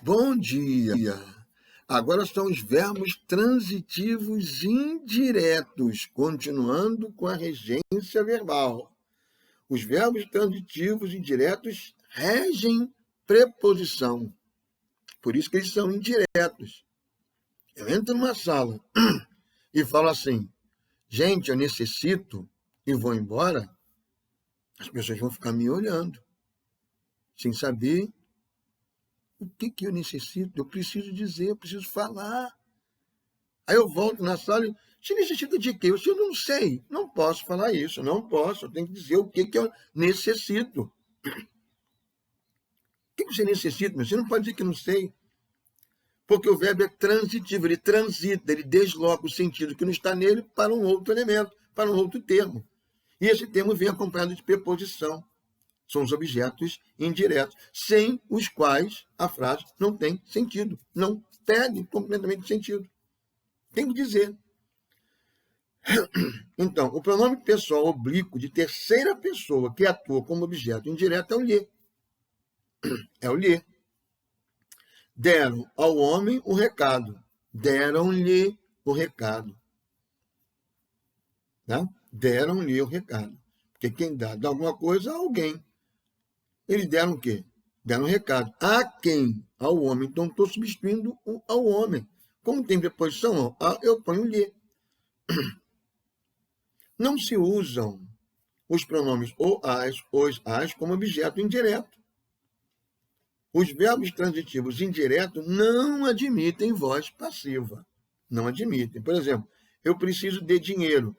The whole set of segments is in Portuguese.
Bom dia. Agora são os verbos transitivos indiretos, continuando com a regência verbal. Os verbos transitivos indiretos regem preposição. Por isso que eles são indiretos. Eu entro numa sala e falo assim, gente, eu necessito, e vou embora, as pessoas vão ficar me olhando, sem saber o que eu necessito. Eu preciso dizer, eu preciso falar. Aí eu volto na sala e você necessita de quê? Eu não sei, não posso falar isso, não posso, eu tenho que dizer o que eu necessito. O que você necessita? Você não pode dizer que não sei. Porque o verbo é transitivo, ele transita, ele desloca o sentido que não está nele para um outro elemento, para um outro termo. E esse termo vem acompanhado de preposição. São os objetos indiretos, sem os quais a frase não tem sentido, não perde completamente sentido. Tem que dizer. Então, o pronome pessoal oblíquo de terceira pessoa que atua como objeto indireto é o lhe. É o lhe. Deram ao homem o recado. Deram-lhe o recado. Tá? Deram-lhe o recado. Porque quem dá alguma coisa a alguém. Eles deram o quê? Deram um recado. A quem? Ao homem. Então, estou substituindo ao homem. Como tem preposição, eu ponho lhe. Não se usam os pronomes o, as, os, as como objeto indireto. Os verbos transitivos indiretos não admitem voz passiva. Não admitem. Por exemplo, eu preciso de dinheiro.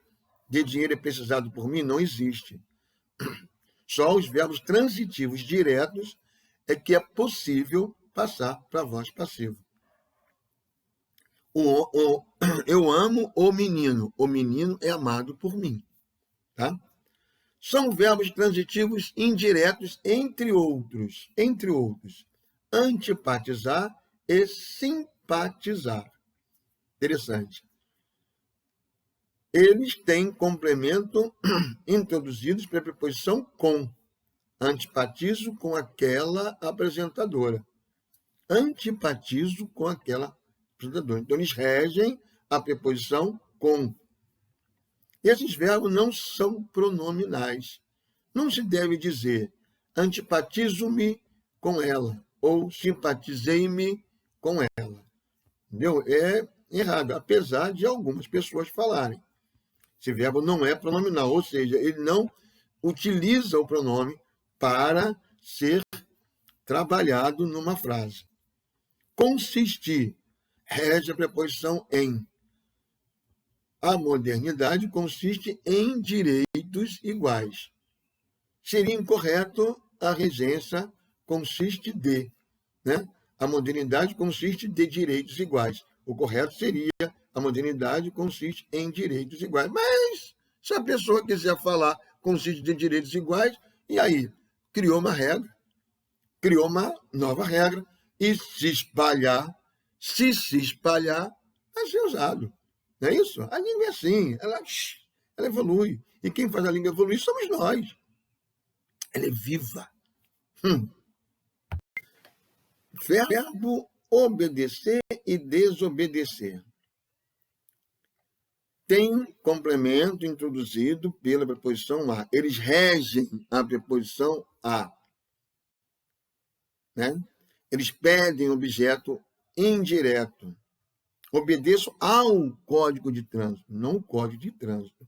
De dinheiro é precisado por mim? Não existe. Só os verbos transitivos diretos é que é possível passar para a voz passiva. Eu amo o menino é amado por mim. Tá? São verbos transitivos indiretos, entre outros. Antipatizar e simpatizar. Interessante. Eles têm complemento introduzidos para a preposição com. Antipatizo com aquela apresentadora. Antipatizo com aquela apresentadora. Então, eles regem a preposição com. Esses verbos não são pronominais. Não se deve dizer antipatizo-me com ela ou simpatizei-me com ela. Entendeu? É errado, apesar de algumas pessoas falarem. Esse verbo não é pronominal, ou seja, ele não utiliza o pronome para ser trabalhado numa frase. Consistir rege a preposição em. A modernidade consiste em direitos iguais. Seria incorreto a regência consiste de. Né? A modernidade consiste de direitos iguais. O correto seria a modernidade consiste em direitos iguais. Mas, se a pessoa quiser falar consiste de direitos iguais, e aí? Criou uma regra, criou uma nova regra, e se espalhar, vai ser usado. Não é isso? A língua é assim, ela evolui. E quem faz a língua evoluir somos nós. Ela é viva. Verbo obedecer e desobedecer. Tem complemento introduzido pela preposição a. Eles regem a preposição a. Né? Eles pedem objeto indireto. Obedeço ao Código de Trânsito, não o Código de Trânsito.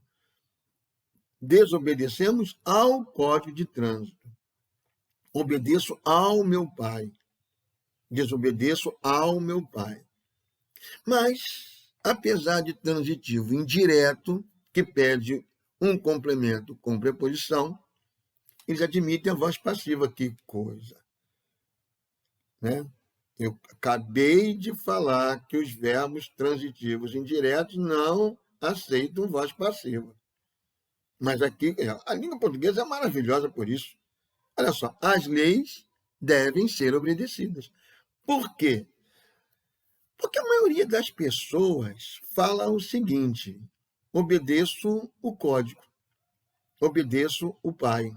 Desobedecemos ao Código de Trânsito. Obedeço ao meu pai. Desobedeço ao meu pai. Mas, apesar de transitivo indireto, que pede um complemento com preposição, eles admitem a voz passiva. Que coisa! Né? Eu acabei de falar que os verbos transitivos indiretos não aceitam voz passiva. Mas aqui, a língua portuguesa é maravilhosa por isso. Olha só, as leis devem ser obedecidas. Por quê? Porque a maioria das pessoas fala o seguinte: obedeço o código, obedeço o pai,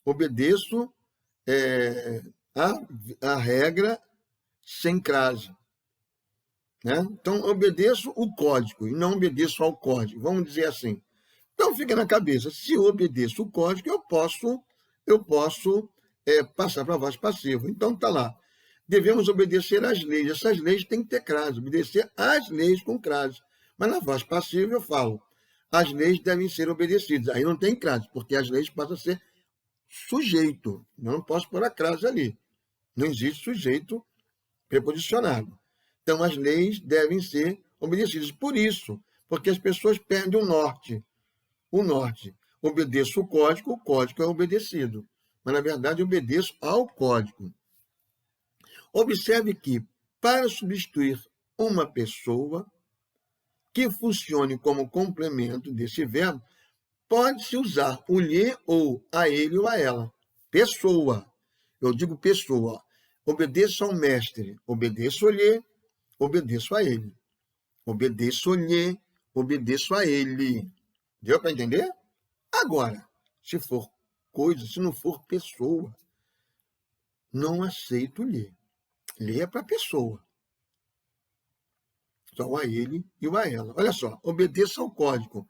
obedeço a regra sem crase. Né? Então, obedeço o código e não obedeço ao código, vamos dizer assim. Então, fica na cabeça, se eu obedeço o código, eu posso passar para a voz passiva. Então, está lá. Devemos obedecer às leis. Essas leis têm que ter crase, obedecer às leis com crase. Mas na voz passiva eu falo, as leis devem ser obedecidas. Aí não tem crase, porque as leis passam a ser sujeito. Eu não posso pôr a crase ali. Não existe sujeito preposicionado. Então, as leis devem ser obedecidas. Por isso, porque as pessoas perdem o norte. O norte. Obedeço o código é obedecido. Mas, na verdade, obedeço ao código. Observe que, para substituir uma pessoa que funcione como complemento desse verbo, pode-se usar o lhe ou a ele ou a ela. Pessoa. Eu digo pessoa. Obedeço ao mestre. Obedeço-lhe, obedeço a ele. Obedeço-lhe, obedeço a ele. Deu para entender? Agora, se for coisa, se não for pessoa, não aceito lhe. Lhe é para pessoa. Só a ele e a ela. Olha só, obedeça ao código.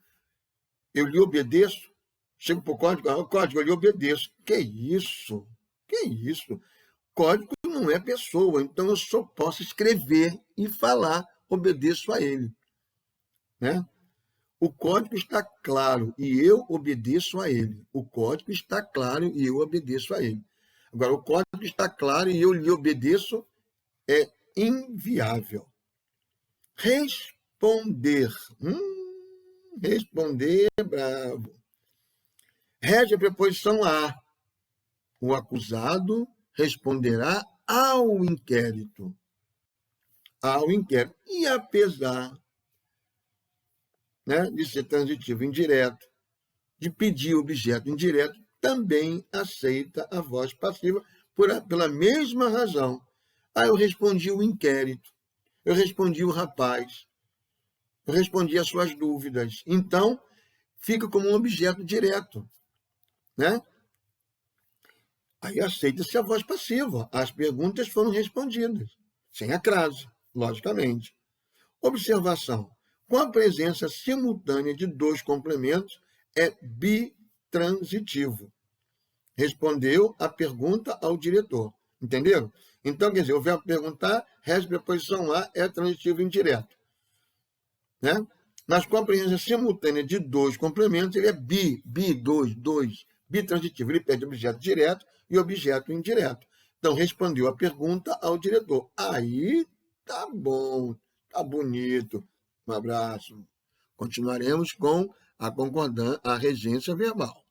Eu lhe obedeço, chego para o código, eu lhe obedeço. Que isso? Que isso? Código não é pessoa, então eu só posso escrever e falar, obedeço a ele. Né? O código está claro e eu obedeço a ele. O código está claro e eu obedeço a ele. Agora, o código está claro e eu lhe obedeço é inviável. Responder. Responder é bravo. Rege a preposição a. O acusado responderá ao inquérito. Ao inquérito. E apesar, né, de ser transitivo indireto, de pedir objeto indireto, também aceita a voz passiva pela mesma razão. Eu respondi o inquérito. Eu respondi o rapaz. Eu respondi as suas dúvidas. Então, fica como um objeto direto. Né? Aí aceita-se a voz passiva. As perguntas foram respondidas, sem acraso, logicamente. Observação. Com a presença simultânea de dois complementos, é bitransitivo. Respondeu a pergunta ao diretor. Entenderam? Então, quer dizer, o verbo perguntar, rege preposição a, é transitivo indireto. Né? Mas com a presença simultânea de dois complementos, ele é dois, bitransitivo. Ele pede objeto direto e objeto indireto. Então, respondeu a pergunta ao diretor. Aí, tá bom, tá bonito. Um abraço. Continuaremos com a regência verbal.